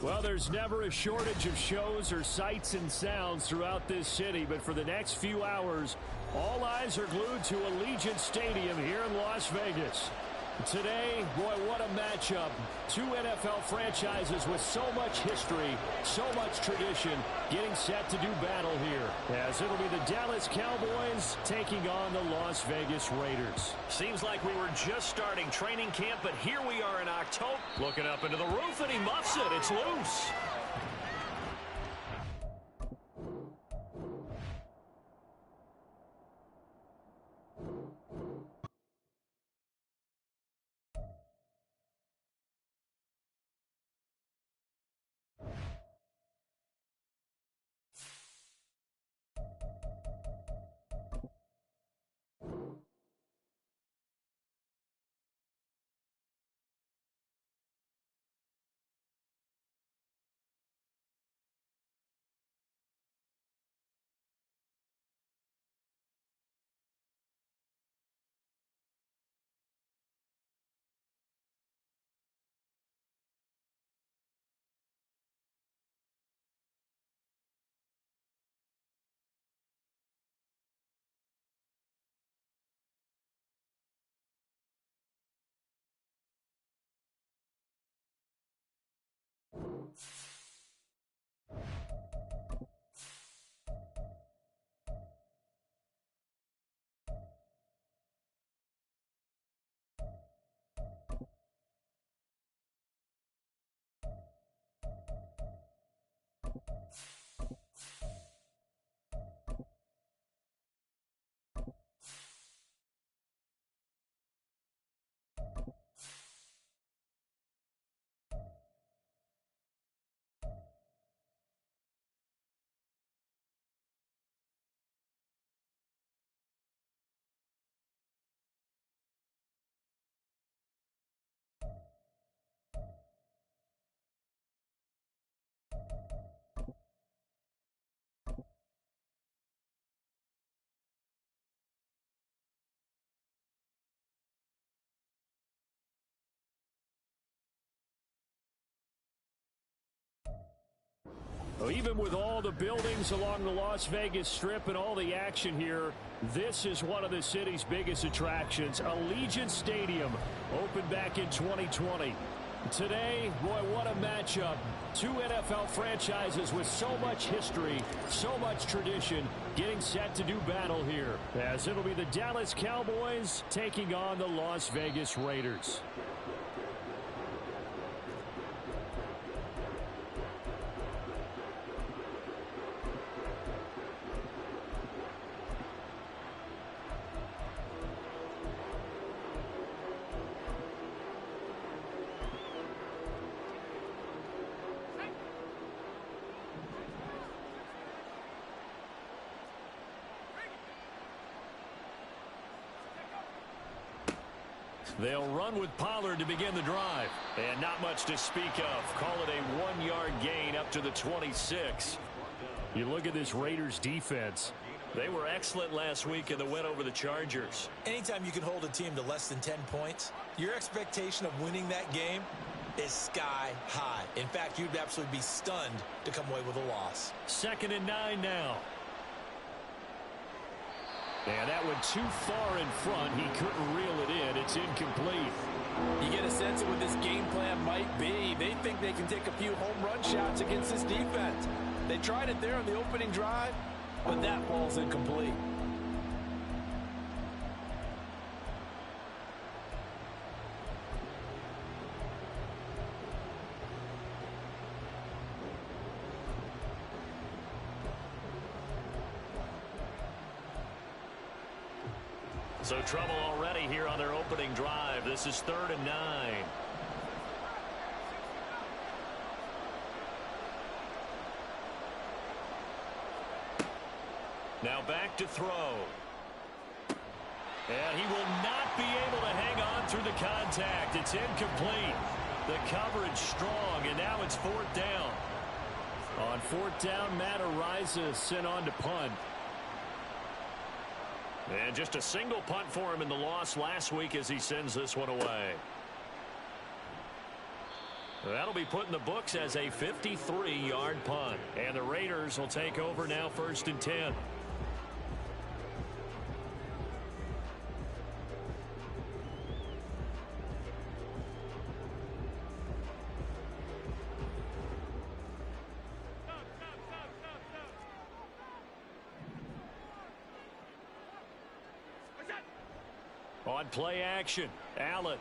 Well, there's never a shortage of shows or sights and sounds throughout this city, but for the next few hours, all eyes are glued to Allegiant Stadium here in Las Vegas. Today, boy, what a matchup. Two NFL franchises with so much history, so much tradition, getting set to do battle here. As it'll be the Dallas Cowboys taking on the Las Vegas Raiders. Seems like we were just starting training camp, but here we are in October. Looking up into the roof, and he muffs it. It's loose. Well, even with all the buildings along the Las Vegas Strip and all the action here, this is one of the city's biggest attractions. Allegiant Stadium opened back in 2020. Today, boy, what a matchup. Two NFL franchises with so much history, so much tradition, getting set to do battle here. As it'll be the Dallas Cowboys taking on the Las Vegas Raiders. They'll run with Pollard to begin the drive. And not much to speak of. Call it a 1-yard gain up to the 26. You look at this Raiders defense. They were excellent last week in the win over the Chargers. Anytime you can hold a team to less than 10 points, your expectation of winning that game is sky high. In fact, you'd absolutely be stunned to come away with a loss. 2nd and 9 now. And that went too far in front. He couldn't reel it in. It's incomplete. You get a sense of what this game plan might be. They think they can take a few home run shots against this defense. They tried it there on the opening drive, but that ball's incomplete. So trouble already here on their opening drive. This is 3rd and 9. Now back to throw. And he will not be able to hang on through the contact. It's incomplete. The coverage strong, and now it's 4th down. On 4th down, Matt Araiza sent on to punt. And just a single punt for him in the loss last week as he sends this one away. That'll be put in the books as a 53-yard punt. And the Raiders will take over now, 1st and 10. On play action, Allen.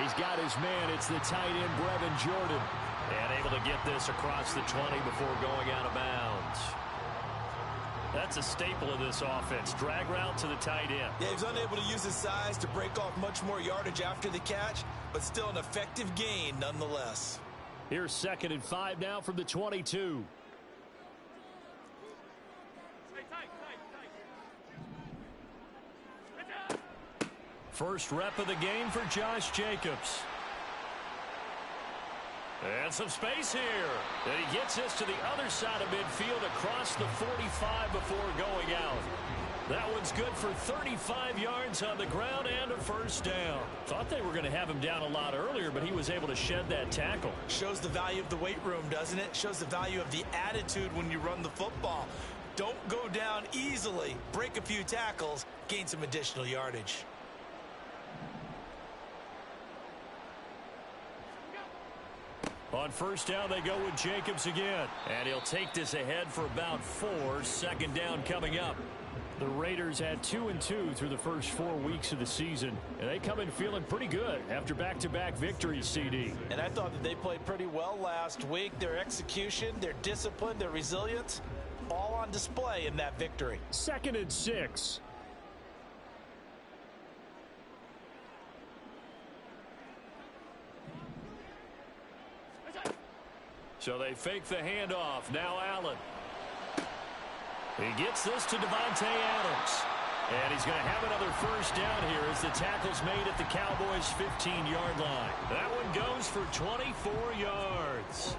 He's got his man. It's the tight end, Brevin Jordan. And able to get this across the 20 before going out of bounds. That's a staple of this offense. Drag route to the tight end. Yeah, he's unable to use his size to break off much more yardage after the catch, but still an effective gain nonetheless. Here's 2nd and 5 now from the 22. First rep of the game for Josh Jacobs. And some space here. And he gets this to the other side of midfield across the 45 before going out. That one's good for 35 yards on the ground and a 1st down. Thought they were going to have him down a lot earlier, but he was able to shed that tackle. Shows the value of the weight room, doesn't it? Shows the value of the attitude when you run the football. Don't go down easily. Break a few tackles. Gain some additional yardage. On 1st down, they go with Jacobs again. And he'll take this ahead for about 4. 2nd down coming up. The Raiders had 2-2 through the first 4 weeks of the season. And they come in feeling pretty good after back-to-back victories, CD. And I thought that they played pretty well last week. Their execution, their discipline, their resilience, all on display in that victory. 2nd and 6. So they fake the handoff. Now Allen. He gets this to Devontae Adams. And he's going to have another 1st down here as the tackle's made at the Cowboys' 15-yard line. That one goes for 24 yards.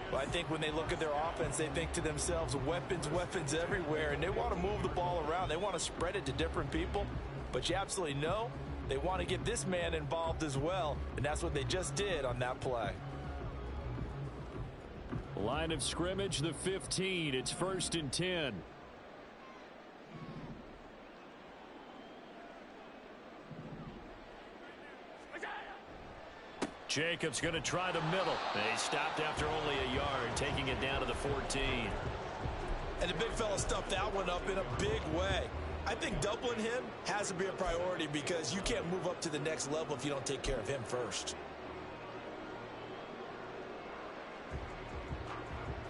Well, I think when they look at their offense, they think to themselves, weapons, weapons everywhere, and they want to move the ball around. They want to spread it to different people, but you absolutely know they want to get this man involved as well, and that's what they just did on that play. Line of scrimmage, the 15. It's 1st and 10. Jacobs going to try the middle. They stopped after only a yard, taking it down to the 14. And the big fella stuffed that one up in a big way. I think doubling him has to be a priority because you can't move up to the next level if you don't take care of him first.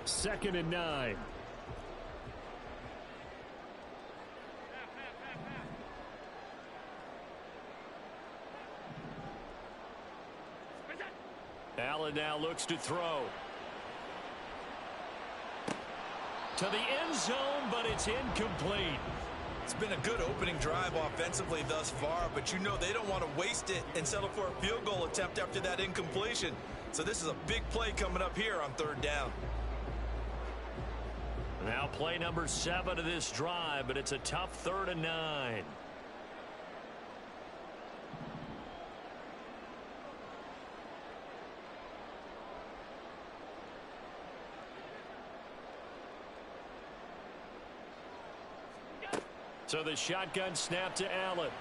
2nd and 9. Allen now looks to throw. To the end zone, but it's incomplete. It's been a good opening drive offensively thus far, but you know they don't want to waste it and settle for a field goal attempt after that incompletion. So this is a big play coming up here on 3rd down. Now play number 7 of this drive, but it's a tough 3rd and 9. So the shotgun snap to Allen.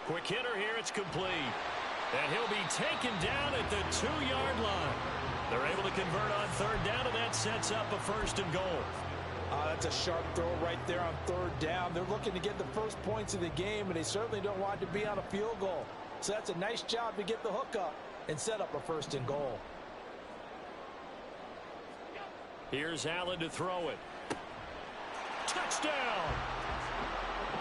Quick hitter here, it's complete. And he'll be taken down at the 2-yard line. They're able to convert on 3rd down, and that sets up a 1st and goal. That's a sharp throw right there on 3rd down. They're looking to get the first points of the game, and they certainly don't want to be on a field goal. So that's a nice job to get the hook up and set up a 1st and goal. Here's Allen to throw it. Touchdown!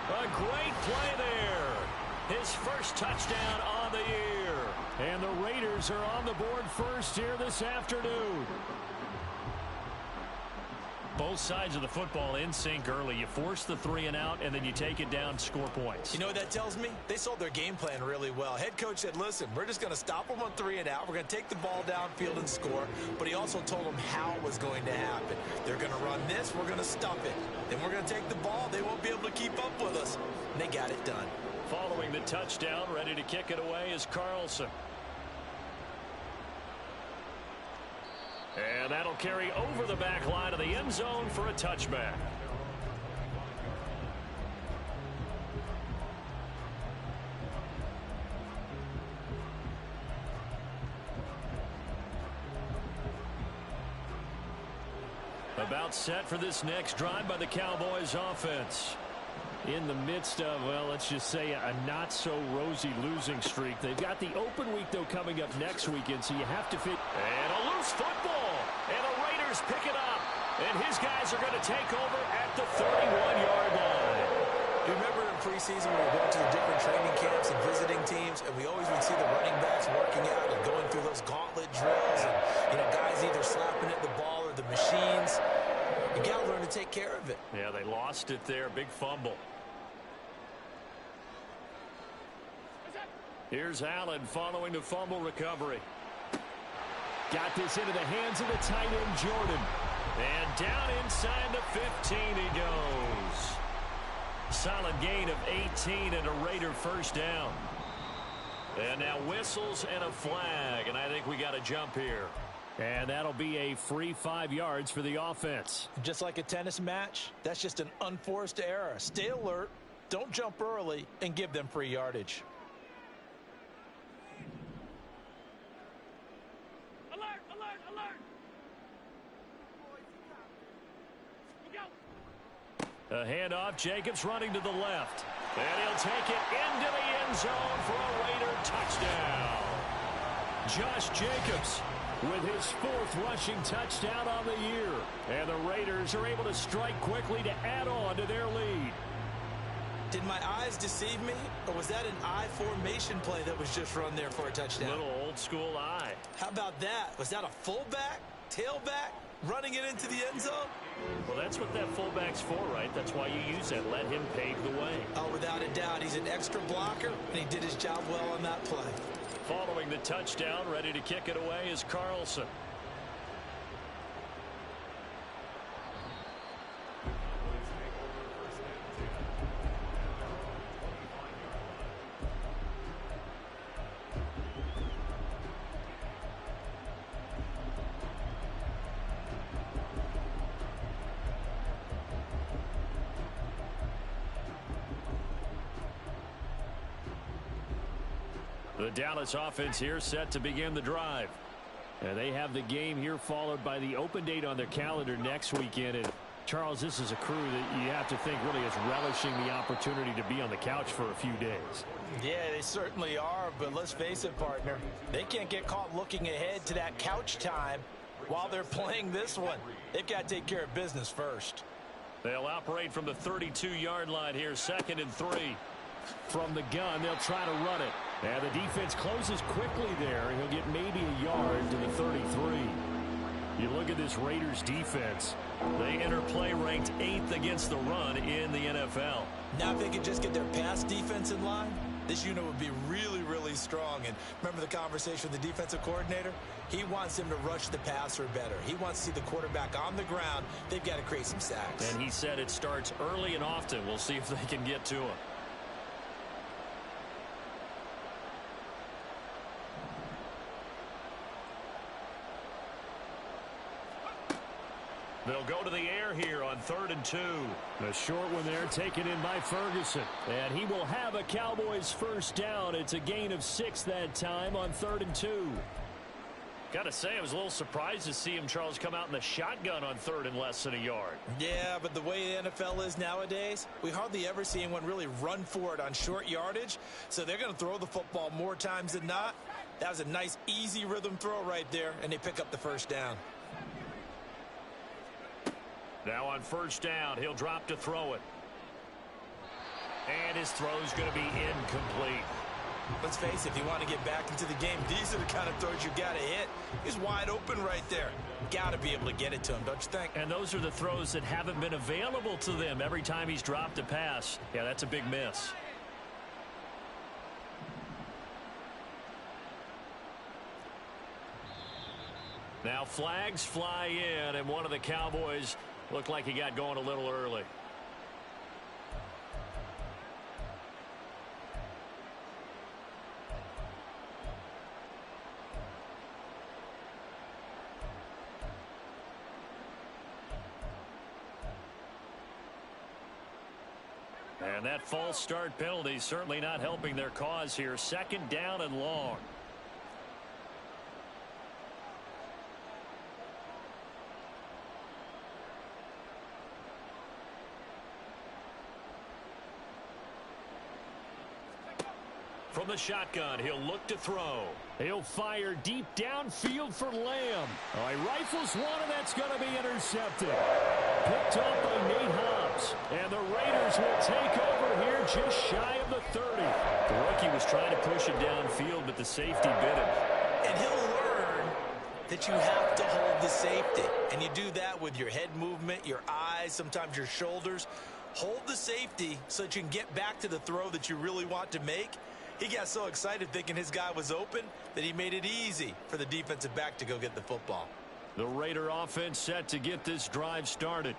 A great play there. His first touchdown on the year. And the Raiders are on the board first here this afternoon. Both sides of the football in sync early. You force the 3 and out, and then you take it down, score points. You know what that tells me? They sold their game plan really well. Head coach said, listen, we're just going to stop them on 3 and out. We're going to take the ball downfield and score. But he also told them how it was going to happen. They're going to run this. We're going to stop it. Then we're going to take the ball. They won't be able to keep up with us. And they got it done. Following the touchdown, ready to kick it away is Carlson. And that'll carry over the back line of the end zone for a touchback. About set for this next drive by the Cowboys offense. In the midst of, well, let's just say a not-so-rosy losing streak. They've got the open week, though, coming up next weekend, so you have to fit. And a loose football. And the Raiders pick it up. And his guys are going to take over at the 31-yard line. You remember in preseason we were going to the different training camps and visiting teams, and we always would see the running backs working out and going through those gauntlet drills, and guys either slapping at the ball or the machines. You got to learn to take care of it. Yeah, they lost it there. Big fumble. Here's Allen following the fumble recovery. Got this into the hands of the tight end, Jordan. And down inside the 15 he goes. Solid gain of 18 and a Raider first down. And now whistles and a flag, and I think we got a jump here. And that'll be a free 5 yards for the offense. Just like a tennis match, that's just an unforced error. Stay alert, don't jump early, and give them free yardage. Alert, alert, alert. A handoff, Jacobs running to the left. And he'll take it into the end zone for a Raider touchdown. Josh Jacobs with his 4th rushing touchdown on the year. And the Raiders are able to strike quickly to add on to their lead. Did my eyes deceive me, or was that an I formation play that was just run there for a touchdown? Little old school eye. How about that? Was that a fullback, tailback, running it into the end zone? Well, that's what that fullback's for, right? That's why you use that. Let him pave the way. Oh, without a doubt. He's an extra blocker, and he did his job well on that play. Following the touchdown, ready to kick it away is Carlson. The Dallas offense here set to begin the drive. And they have the game here followed by the open date on their calendar next weekend. And Charles, this is a crew that you have to think really is relishing the opportunity to be on the couch for a few days. Yeah, they certainly are, but let's face it, partner. They can't get caught looking ahead to that couch time while they're playing this one. They've got to take care of business first. They'll operate from the 32-yard line here, 2nd and 3. From the gun, they'll try to run it. And the defense closes quickly there. He'll get maybe a yard to the 33. You look at this Raiders defense. They enter play ranked 8th against the run in the NFL. Now if they could just get their pass defense in line, this unit would be really, really strong. And remember the conversation with the defensive coordinator? He wants them to rush the passer better. He wants to see the quarterback on the ground. They've got to create some sacks. And he said it starts early and often. We'll see if they can get to him. They'll go to the air here on 3rd and 2. The short one there taken in by Ferguson. And he will have a Cowboys first down. It's a gain of 6 that time on 3rd and 2. Got to say, I was a little surprised to see him, Charles, come out in the shotgun on 3rd and less than a yard. Yeah, but the way the NFL is nowadays, we hardly ever see anyone really run for it on short yardage. So they're going to throw the football more times than not. That was a nice, easy rhythm throw right there, and they pick up the first down. Now on first down, he'll drop to throw it. And his throw's going to be incomplete. Let's face it, if you want to get back into the game, these are the kind of throws you got to hit. He's wide open right there. Got to be able to get it to him, don't you think? And those are the throws that haven't been available to them every time he's dropped a pass. Yeah, that's a big miss. Now flags fly in, and one of the Cowboys looked like he got going a little early. And that false start penalty certainly not helping their cause here. 2nd down and long. From the shotgun, he'll look to throw. He'll fire deep downfield for Lamb. Oh, he rifles one, and that's going to be intercepted. Picked off by Nate Hobbs. And the Raiders will take over here just shy of the 30. The rookie was trying to push it downfield, but the safety bit him. And he'll learn that you have to hold the safety. And you do that with your head movement, your eyes, sometimes your shoulders. Hold the safety so that you can get back to the throw that you really want to make. He got so excited thinking his guy was open that he made it easy for the defensive back to go get the football. The Raider offense set to get this drive started.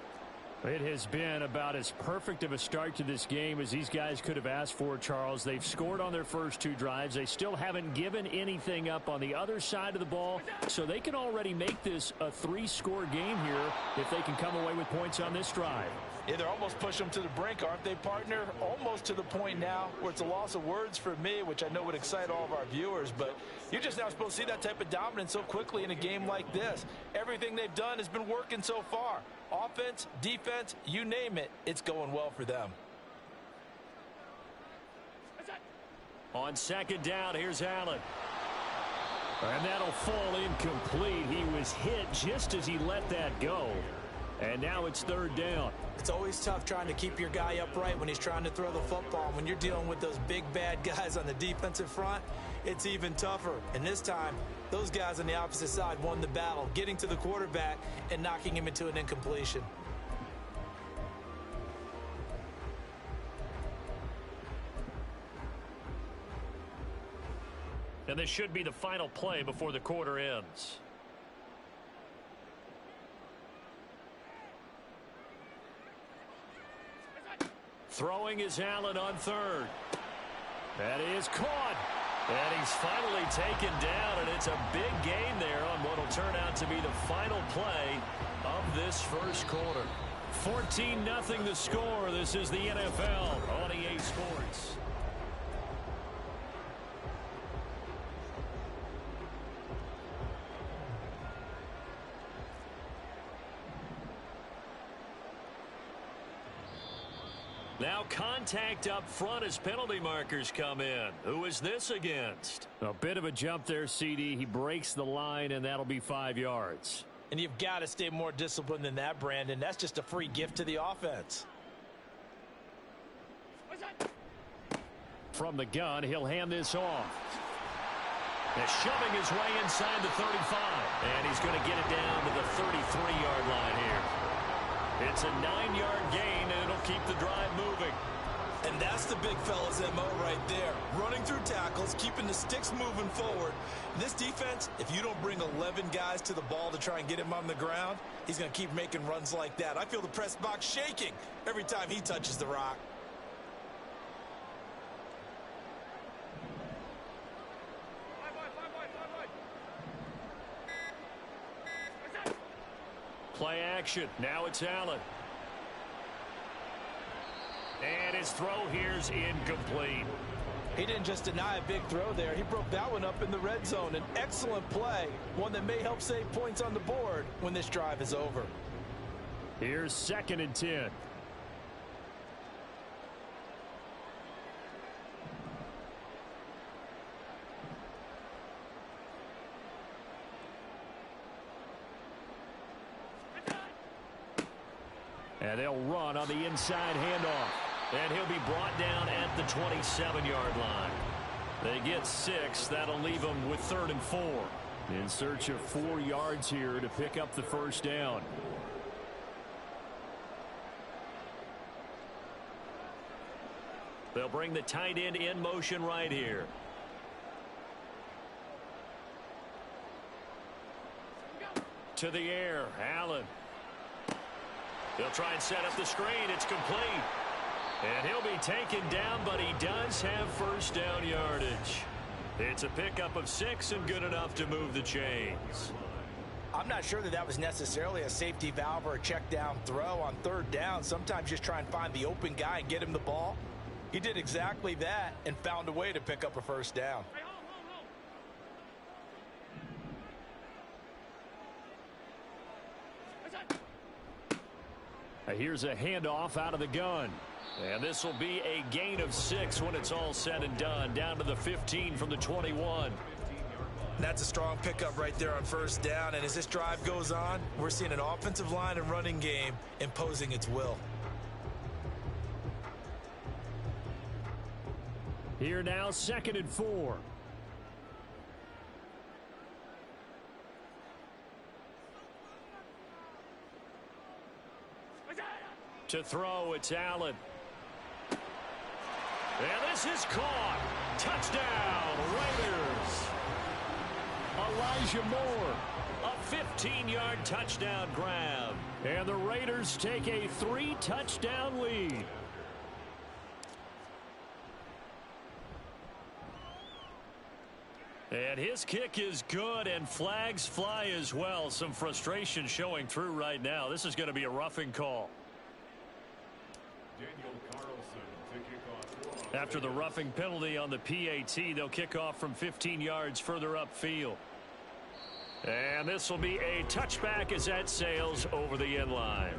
It has been about as perfect of a start to this game as these guys could have asked for, Charles. They've scored on their first 2 drives. They still haven't given anything up on the other side of the ball, so they can already make this a 3-score game here if they can come away with points on this drive. Yeah, they're almost pushing them to the brink, aren't they, partner? Almost to the point now where it's a loss of words for me, which I know would excite all of our viewers, but you're just now supposed to see that type of dominance so quickly in a game like this. Everything they've done has been working so far. Offense, defense, you name it, it's going well for them. On 2nd down, here's Allen. And that'll fall incomplete. He was hit just as he let that go. And now it's 3rd down. It's always tough trying to keep your guy upright when he's trying to throw the football. When you're dealing with those big, bad guys on the defensive front, it's even tougher. And this time, those guys on the opposite side won the battle, getting to the quarterback and knocking him into an incompletion. And this should be the final play before the quarter ends. Throwing is Allen on 3rd. That is caught. And he's finally taken down, and it's a big gain there on what will turn out to be the final play of this first quarter. 14-0 the score. This is the NFL on EA Sports. Now contact up front as penalty markers come in. Who is this against? A bit of a jump there, CD. He breaks the line, and that'll be 5 yards. And you've got to stay more disciplined than that, Brandon. That's just a free gift to the offense. From the gun, he'll hand this off. They're shoving his way inside the 35. And he's going to get it down to the 33-yard line here. It's a 9-yard gain, and it'll keep the drive moving. And that's the big fella's MO right there. Running through tackles, keeping the sticks moving forward. This defense, if you don't bring 11 guys to the ball to try and get him on the ground, he's going to keep making runs like that. I feel the press box shaking every time he touches the rock. Play action. Now it's Allen. And his throw here's incomplete. He didn't just deny a big throw there. He broke that one up in the red zone. An excellent play. One that may help save points on the board when this drive is over. Here's 2nd and 10. And they'll run on the inside handoff. And he'll be brought down at the 27-yard line. They get 6. That'll leave them with 3rd and 4. In search of 4 yards here to pick up the first down. They'll bring the tight end in motion right here. To the air, Allen. They'll try and set up the screen. It's complete. And he'll be taken down, but he does have first down yardage. It's a pickup of 6 and good enough to move the chains. I'm not sure that that was necessarily a safety valve or a check down throw on third down. Sometimes just try and find the open guy and get him the ball. He did exactly that and found a way to pick up a first down. Hey, hold. Here's a handoff out of the gun. And this will be a gain of 6 when it's all said and done. Down to the 15 from the 21. That's a strong pickup right there on first down. And as this drive goes on, we're seeing an offensive line and running game imposing its will. Here now, 2nd and 4. To throw, it's Allen. And this is caught. Touchdown, Raiders. Elijah Moore. A 15-yard touchdown grab. And the Raiders take a 3-touchdown lead. And his kick is good, and flags fly as well. Some frustration showing through right now. This is going to be a roughing call. After the roughing penalty on the PAT, they'll kick off from 15 yards further upfield. And this will be a touchback as that sails over the end line.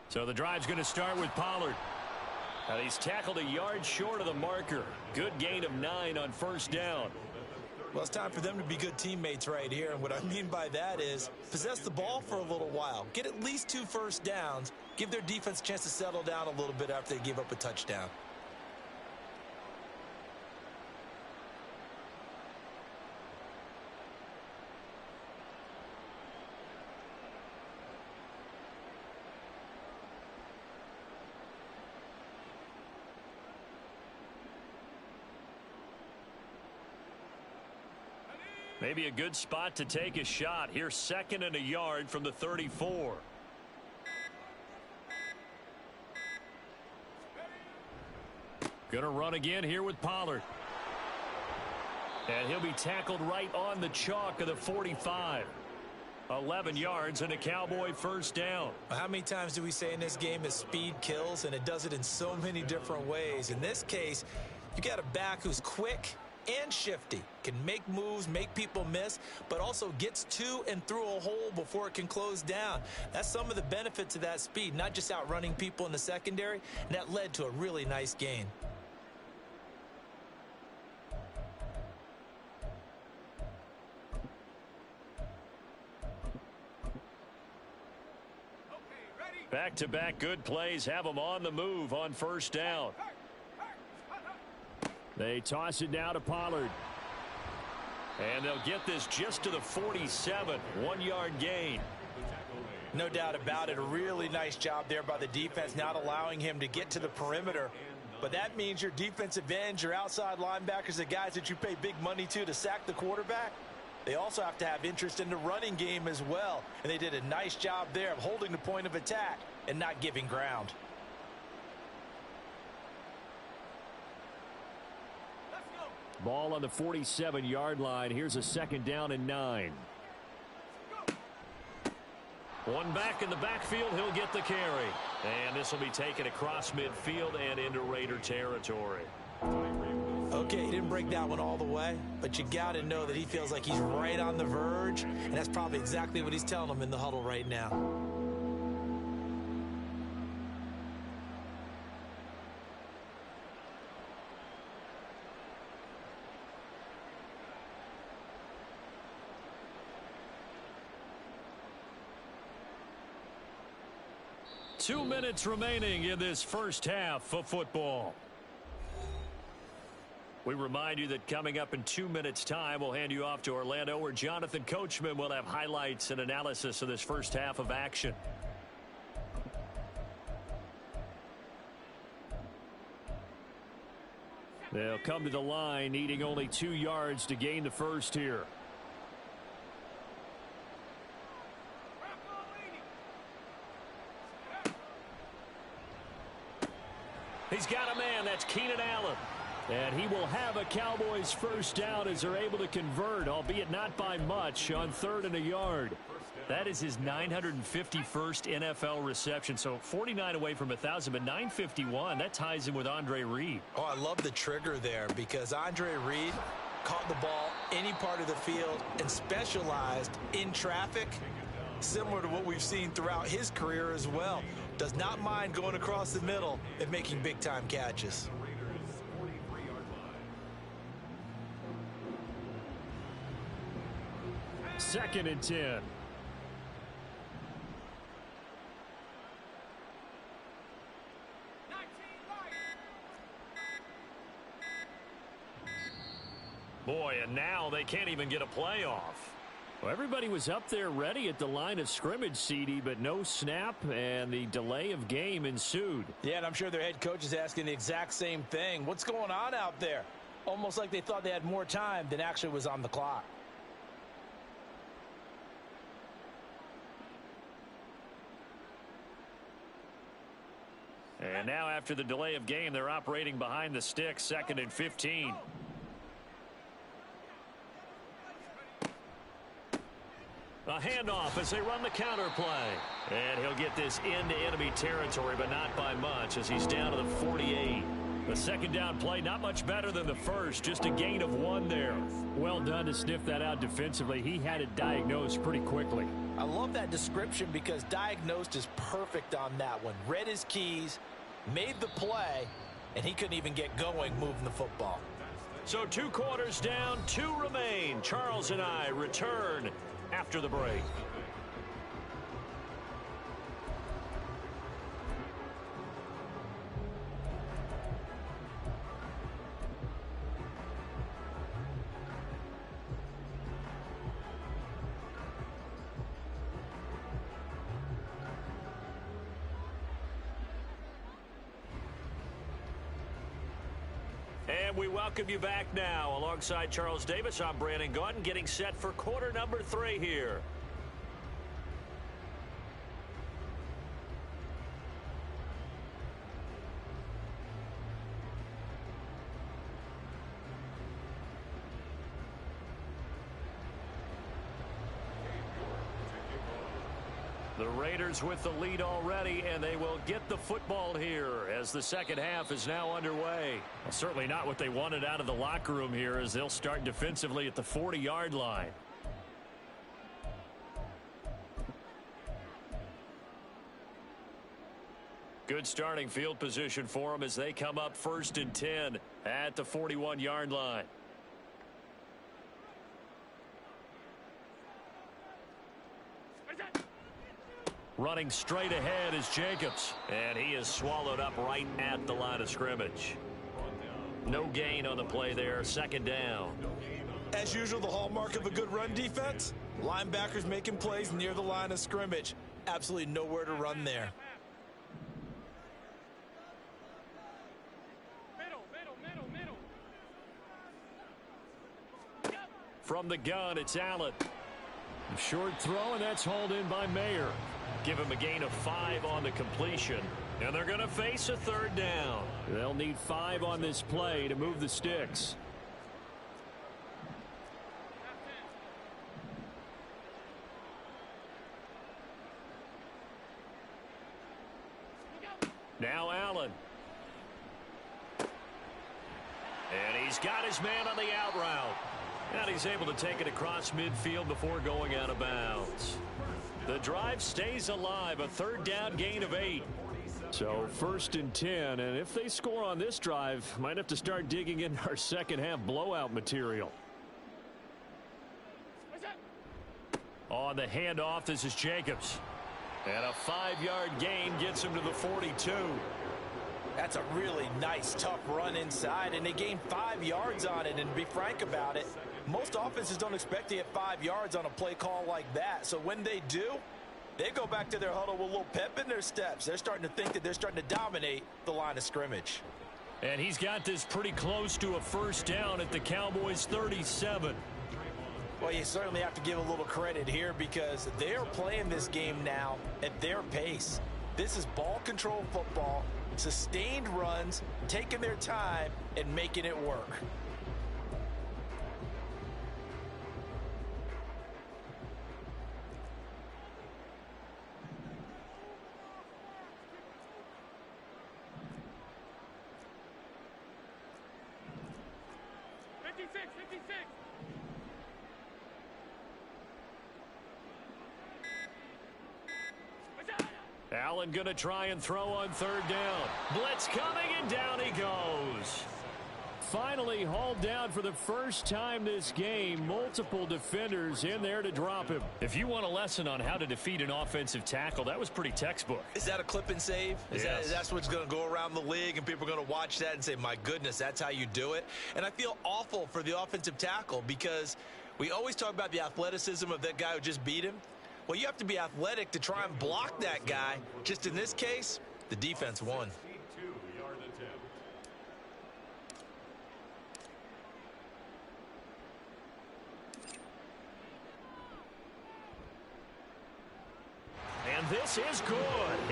So the drive's going to start with Pollard. And he's tackled a yard short of the marker. Good gain of 9 on first down. Well, it's time for them to be good teammates right here. And what I mean by that is possess the ball for a little while. Get at least 2 first downs. Give their defense a chance to settle down a little bit after they give up a touchdown. Maybe a good spot to take a shot. Here's 2nd and a yard from the 34. Going to run again here with Pollard. And he'll be tackled right on the chalk of the 45. 11 yards and a Cowboy first down. How many times do we say in this game that speed kills, and it does it in so many different ways? In this case, you got a back who's quick and shifty, can make moves, make people miss, but also gets to and through a hole before it can close down. That's some of the benefits of that speed, not just outrunning people in the secondary, and that led to a really nice gain. Back-to-back good plays have them on the move on first down. They toss it now to Pollard. And they'll get this just to the 47. 1-yard gain. No doubt about it. A really nice job there by the defense, not allowing him to get to the perimeter. But that means your defensive ends, your outside linebackers, the guys that you pay big money to sack the quarterback, they also have to have interest in the running game as well. And they did a nice job there of holding the point of attack and not giving ground. Ball on the 47-yard line. Here's a 2nd down and 9. One back in the backfield. He'll get the carry. And this will be taken across midfield and into Raider territory. Okay, he didn't break that one all the way, but you got to know that he feels like he's right on the verge, and that's probably exactly what he's telling them in the huddle right now. 2 minutes remaining in this first half of football. We remind you that coming up in 2 minutes' time, we'll hand you off to Orlando, where Jonathan Coachman will have highlights and analysis of this first half of action. They'll come to the line, needing only 2 yards to gain the first here. He's got a man. That's Keenan Allen. And he will have a Cowboys first down as they're able to convert, albeit not by much, on 3rd and a yard. That is his 951st NFL reception. So 49 away from 1,000, but 951. That ties him with Andre Reed. Oh, I love the trigger there because Andre Reed caught the ball any part of the field and specialized in traffic, similar to what we've seen throughout his career as well. Does not mind going across the middle and making big-time catches. Second and 10. Boy, and now they can't even get a play off. Well, everybody was up there ready at the line of scrimmage, CD, but no snap, and the delay of game ensued. Yeah, and I'm sure their head coach is asking the exact same thing. What's going on out there? Almost like they thought they had more time than actually was on the clock. And now after the delay of game, they're operating behind the sticks, 2nd and 15. A handoff as they run the counter play. And he'll get this into enemy territory, but not by much as he's down to the 48. The second down play, not much better than the first, just a gain of 1 there. Well done to sniff that out defensively. He had it diagnosed pretty quickly. I love that description because diagnosed is perfect on that one. Read his keys, made the play, and he couldn't even get going moving the football. So 2 quarters down, 2 remain. Charles and I return after the break. And we welcome you back now. Alongside Charles Davis, I'm Brandon Gaudin, getting set for quarter number 3 here. The Raiders with the lead already, and they will get the football here as the second half is now underway. Well, certainly not what they wanted out of the locker room here, as they'll start defensively at the 40-yard line. Good starting field position for them as they come up 1st and 10 at the 41-yard line. Running straight ahead is Jacobs, and he is swallowed up right at the line of scrimmage. No gain on the play there, 2nd down. As usual, the hallmark of a good run defense, linebackers making plays near the line of scrimmage. Absolutely nowhere to run there. From the gun, it's Allen. Short throw, and that's hauled in by Mayer. Give him a gain of 5 on the completion, and they're going to face a 3rd down. They'll need 5 on this play to move the sticks. Now Allen. And he's got his man on the out route. And he's able to take it across midfield before going out of bounds. The drive stays alive, a 3rd down gain of 8. So 1st and 10, and if they score on this drive, might have to start digging in our second half blowout material. On the handoff, this is Jacobs. And a 5-yard gain gets him to the 42. That's a really nice, tough run inside, and they gained 5 yards on it. And to be frank about it, most offenses don't expect to get 5 yards on a play call like that. So when they do, they go back to their huddle with a little pep in their steps. They're starting to think that they're starting to dominate the line of scrimmage. And he's got this pretty close to a first down at the Cowboys' 37. Well, you certainly have to give a little credit here because they're playing this game now at their pace. This is ball control football, sustained runs, taking their time, and making it work. Allen going to try and throw on third down. Blitz coming, and down he goes. Finally hauled down for the first time this game. Multiple defenders in there to drop him. If you want a lesson on how to defeat an offensive tackle, that was pretty textbook. Is that a clip and save? Yes. That's what's going to go around the league, and people are going to watch that and say, my goodness, that's how you do it. And I feel awful for the offensive tackle because we always talk about the athleticism of that guy who just beat him. Well, you have to be athletic to try and block that guy. Just in this case, the defense won. And this is good.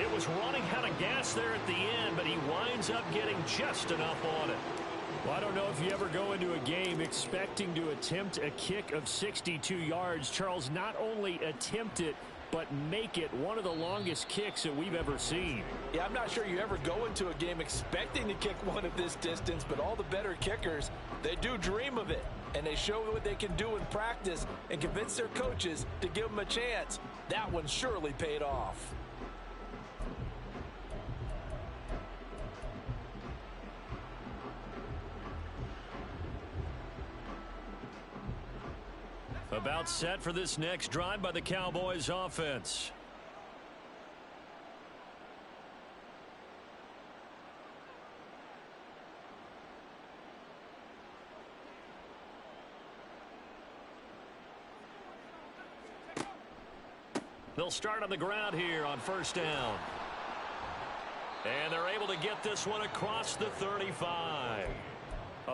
It was running out of gas there at the end, but he winds up getting just enough on it. Well, I don't know if you ever go into a game expecting to attempt a kick of 62 yards. Charles, not only attempt it, but make it one of the longest kicks that we've ever seen. Yeah, I'm not sure you ever go into a game expecting to kick one at this distance, but all the better kickers, they do dream of it. And they show what they can do in practice and convince their coaches to give them a chance. That one surely paid off. About set for this next drive by the Cowboys offense. They'll start on the ground here on first down. And they're able to get this one across the 35.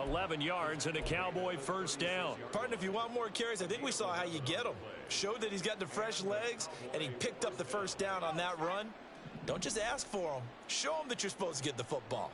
11 yards and a Cowboy first down. Partner, if you want more carries, I think we saw how you get them. Showed that he's got the fresh legs, and he picked up the first down on that run. Don't just ask for them. Show them that you're supposed to get the football.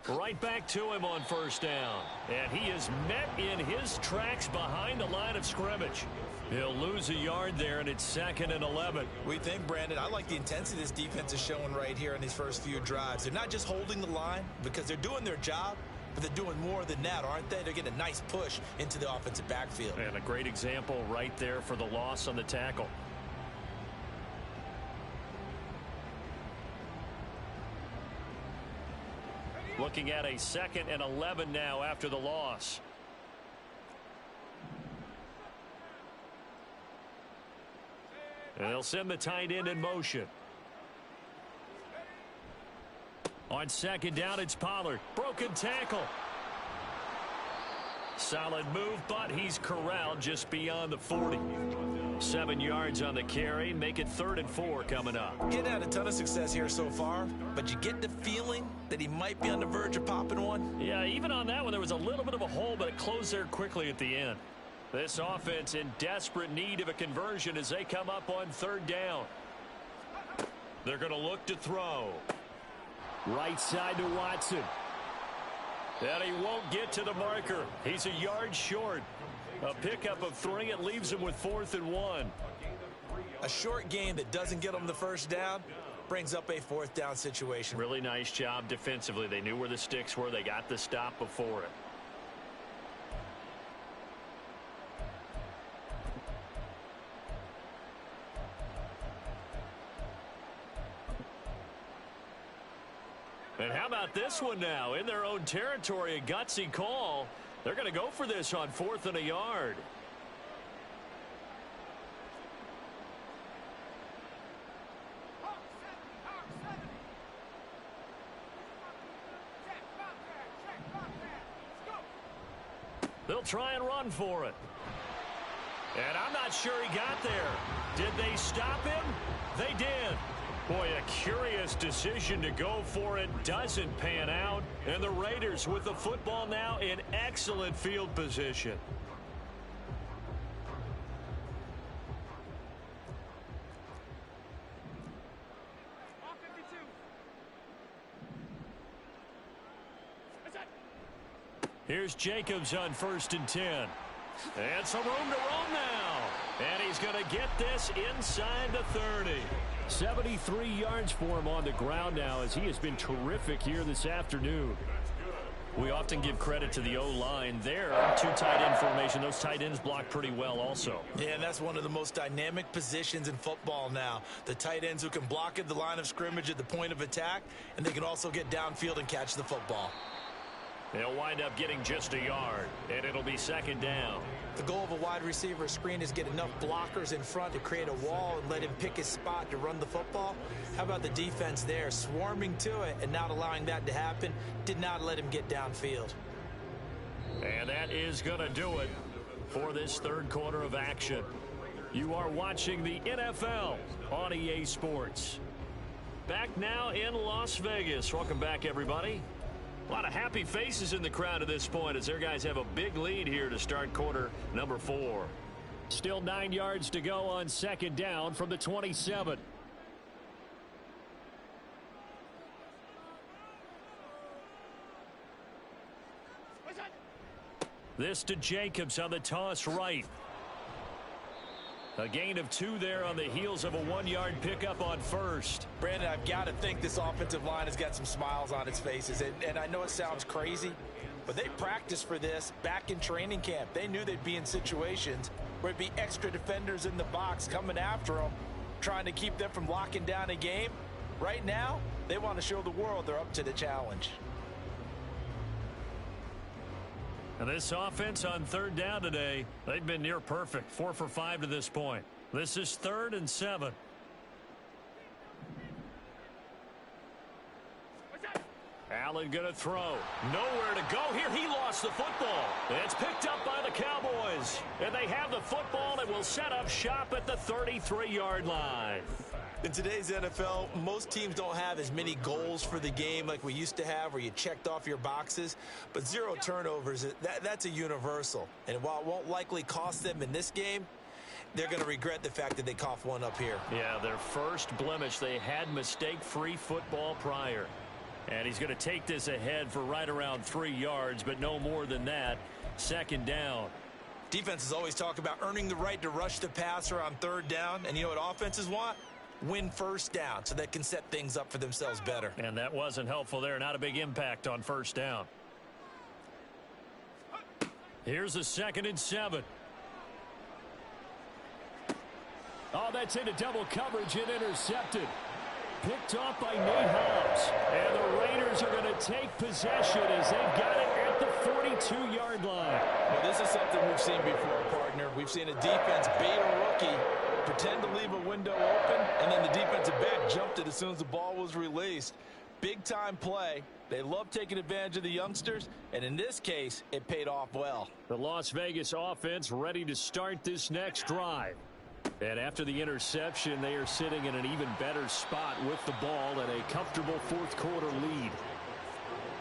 Right back to him on first down. And he is met in his tracks behind the line of scrimmage. He'll lose a yard there, and it's 2nd and 11. We think, Brandon, I like the intensity this defense is showing right here in these first few drives. They're not just holding the line because they're doing their job, but they're doing more than that, aren't they? They're getting a nice push into the offensive backfield. And a great example right there for the loss on the tackle. Looking at a 2nd and 11 now after the loss. And they'll send the tight end in motion. On second down, it's Pollard. Broken tackle. Solid move, but he's corralled just beyond the 40. 7 yards on the carry. Make it 3rd and 4 coming up. Getting had a ton of success here so far, but you get the feeling that he might be on the verge of popping one. Yeah, even on that one, there was a little bit of a hole, but it closed there quickly at the end. This offense in desperate need of a conversion as they come up on 3rd down. They're going to look to throw. Right side to Watson. And he won't get to the marker. He's a yard short. A pickup of 3. It leaves him with 4th and 1. A short game that doesn't get them the first down brings up a 4th down situation. Really nice job defensively. They knew where the sticks were. They got the stop before it. this one now in their own territory. A gutsy call. They're going to go for this on 4th and a yard. They'll try and run for it. And I'm not sure he got there. Did they stop him? They did. Boy, a curious decision to go for it. Doesn't pan out. And the Raiders with the football now in excellent field position. Here's Jacobs on 1st and 10. And some room to roam now. And he's going to get this inside the 30. 73 yards for him on the ground now as he has been terrific here this afternoon. We often give credit to the O-line there. 2 tight end formation. Those tight ends block pretty well also. Yeah, and that's one of the most dynamic positions in football now. The tight ends who can block at the line of scrimmage at the point of attack, and they can also get downfield and catch the football. They'll wind up getting just a yard, and it'll be 2nd down. The goal of a wide receiver screen is get enough blockers in front to create a wall and let him pick his spot to run the football. How about the defense there, swarming to it and not allowing that to happen? Did not let him get downfield. And that is going to do it for this 3rd quarter of action. You are watching the NFL on EA Sports. Back now in Las Vegas. Welcome back, everybody. A lot of happy faces in the crowd at this point as their guys have a big lead here to start quarter number 4. Still 9 yards to go on 2nd down from the 27. This to Jacobs on the toss right. A gain of 2 there on the heels of a 1-yard pickup on 1st. Brandon, I've got to think this offensive line has got some smiles on its faces. And I know it sounds crazy, but they practiced for this back in training camp. They knew they'd be in situations where it'd be extra defenders in the box coming after them, trying to keep them from locking down a game. Right now, they want to show the world they're up to the challenge. And this offense on 3rd down today, they've been near perfect. 4 for 5 to this point. This is 3rd and 7. Allen going to throw. Nowhere to go here. He lost the football. It's picked up by the Cowboys. And they have the football and will set up shop at the 33-yard line. In today's NFL, most teams don't have as many goals for the game like we used to have where you checked off your boxes. But 0 turnovers, that's a universal. And while it won't likely cost them in this game, they're going to regret the fact that they coughed one up here. Yeah, their first blemish. They had mistake-free football prior. And he's going to take this ahead for right around 3 yards, but no more than that. 2nd down. Defenses always talk about earning the right to rush the passer on 3rd down. And you know what offenses want? Win 1st down so they can set things up for themselves better. And that wasn't helpful there. Not a big impact on 1st down. Here's a 2nd and 7. Oh, that's into double coverage and intercepted. Picked off by Nate Hobbs. And the Raiders are going to take possession as they've got it at the 42-yard line. Well, this is something we've seen before, partner. We've seen a defense bait a rookie, pretend to leave a window open, and then the defensive back jumped it as soon as the ball was released. Big-time play. They love taking advantage of the youngsters, and in this case, it paid off well. The Las Vegas offense ready to start this next drive. And after the interception, they are sitting in an even better spot with the ball and a comfortable 4th quarter lead.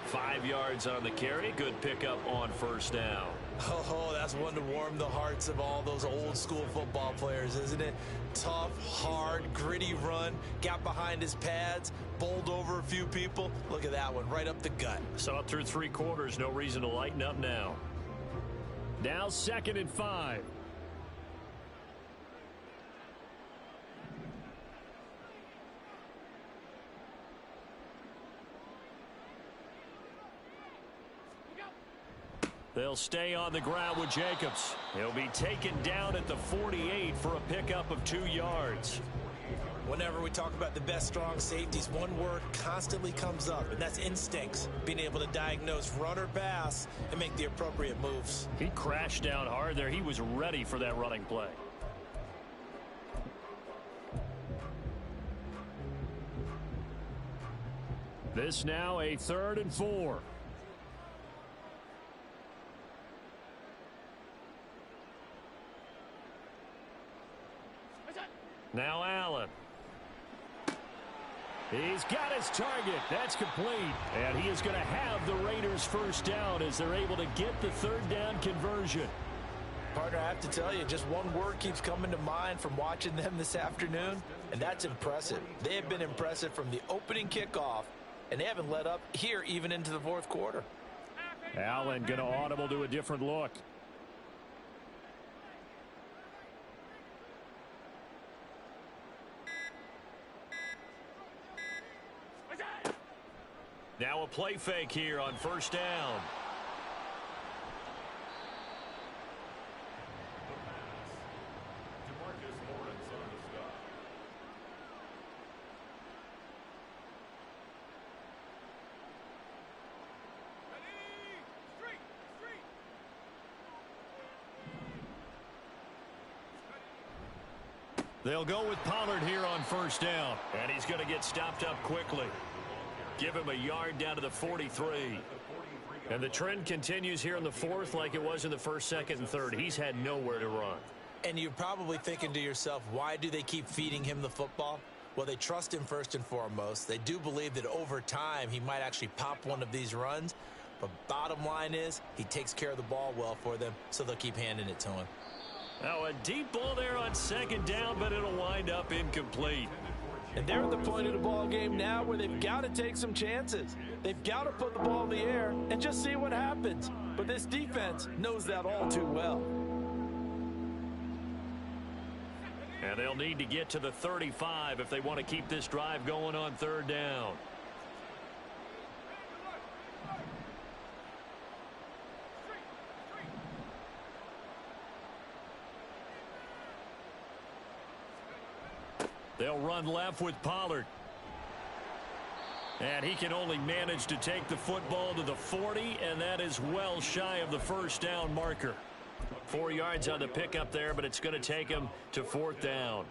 5 yards on the carry. Good pickup on 1st down. Oh, that's one to warm the hearts of all those old school football players, isn't it? Tough, hard, gritty run, got behind his pads, bowled over a few people. Look at that one, right up the gut. Saw it through 3 quarters. No reason to lighten up now. Now 2nd and 5. They'll stay on the ground with Jacobs. He'll be taken down at the 48 for a pickup of 2 yards. Whenever we talk about the best strong safeties, one word constantly comes up, and that's instincts. Being able to diagnose run or pass and make the appropriate moves. He crashed down hard there. He was ready for that running play. This now a 3rd and 4. Now Allen. He's got his target. That's complete. And he is going to have the Raiders first down as they're able to get the 3rd down conversion. Partner, I have to tell you, just one word keeps coming to mind from watching them this afternoon, and that's impressive. They have been impressive from the opening kickoff, and they haven't let up here even into the 4th quarter. Allen going to audible to a different look. Now a play fake here on 1st down. They'll go with Pollard here on 1st down. And he's going to get stopped up quickly. Give him a yard down to the 43. And the trend continues here in the 4th like it was in the 1st, 2nd, and 3rd. He's had nowhere to run. And you're probably thinking to yourself, why do they keep feeding him the football? Well, they trust him first and foremost. They do believe that over time he might actually pop one of these runs. But bottom line is he takes care of the ball well for them, so they'll keep handing it to him. Now a deep ball there on 2nd down, but it'll wind up incomplete. And they're at the point of the ball game now where they've got to take some chances. They've got to put the ball in the air and just see what happens. But this defense knows that all too well. And they'll need to get to the 35 if they want to keep this drive going on 3rd down. They'll run left with Pollard. And he can only manage to take the football to the 40, and that is well shy of the 1st down marker. 4 yards on the pickup there, but it's going to take him to 4th down.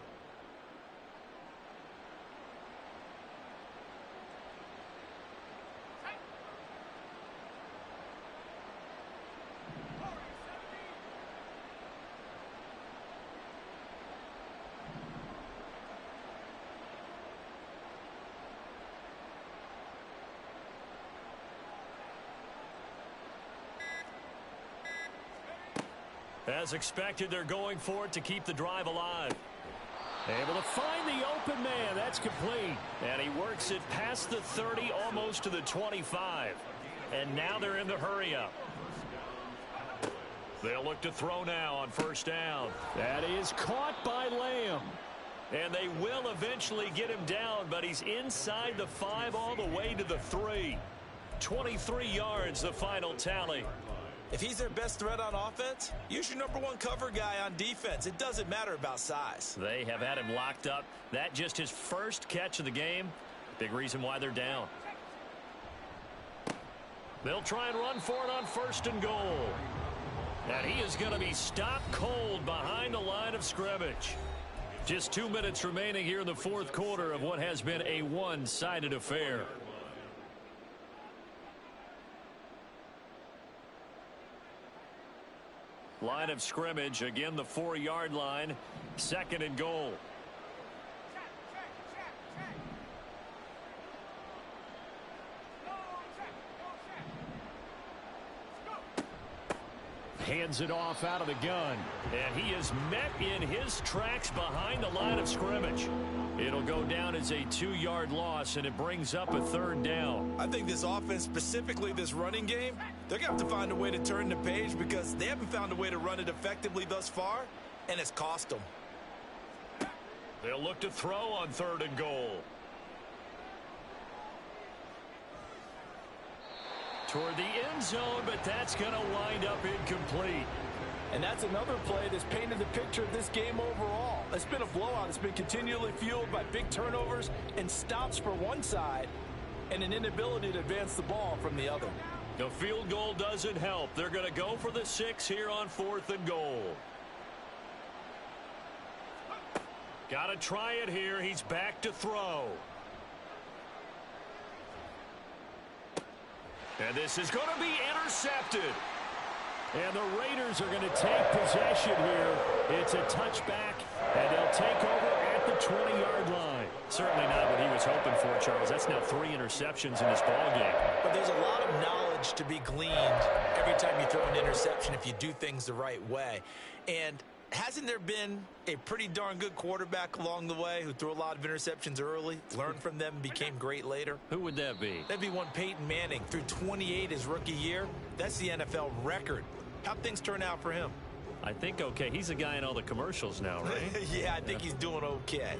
As expected, they're going for it to keep the drive alive. Able to find the open man. That's complete. And he works it past the 30, almost to the 25. And now they're in the hurry-up. They'll look to throw now on 1st down. That is caught by Lamb. And they will eventually get him down, but he's inside the 5 all the way to the 3. 23 yards, the final tally. If he's their best threat on offense, use your #1 cover guy on defense. It doesn't matter about size. They have had him locked up. That just his first catch of the game. Big reason why they're down. They'll try and run for it on 1st and goal. And he is going to be stopped cold behind the line of scrimmage. Just 2 minutes remaining here in the 4th quarter of what has been a one-sided affair. Line of scrimmage, again the 4-yard line, 2nd and goal. Hands it off out of the gun. And he is met in his tracks behind the line of scrimmage. It'll go down as a 2-yard loss, and it brings up a 3rd down. I think this offense, specifically this running game, they're going to have to find a way to turn the page because they haven't found a way to run it effectively thus far, and it's cost them. They'll look to throw on 3rd and goal. Toward the end zone, but that's going to wind up incomplete. And that's another play that's painted the picture of this game overall. It's been a blowout. It's been continually fueled by big turnovers and stops for one side and an inability to advance the ball from the other. The field goal doesn't help. They're going to go for the 6 here on 4th and goal. Got to try it here. He's back to throw. And this is going to be intercepted. And the Raiders are going to take possession here. It's a touchback, and they'll take over at the 20-yard line. Certainly not what he was hoping for, Charles. That's now 3 interceptions in this ballgame. But there's a lot of knowledge to be gleaned every time you throw an interception if you do things the right way. And hasn't there been a pretty darn good quarterback along the way who threw a lot of interceptions early, learned from them, became great later? Who would that be? That'd be one Peyton Manning. Threw 28 his rookie year. That's the NFL record. How'd things turn out for him? I think okay. He's a guy in all the commercials now, right? Yeah, I think he's doing okay.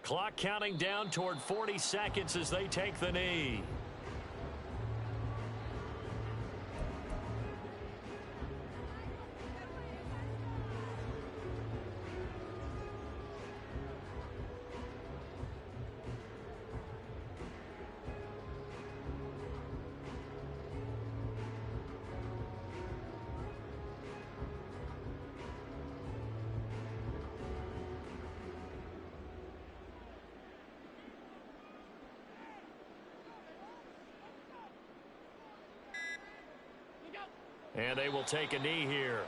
Clock counting down toward 40 seconds as they take the knee. And they will take a knee here.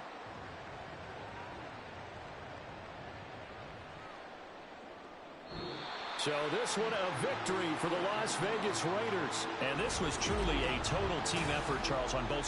So this one a victory for the Las Vegas Raiders. And this was truly a total team effort, Charles, on both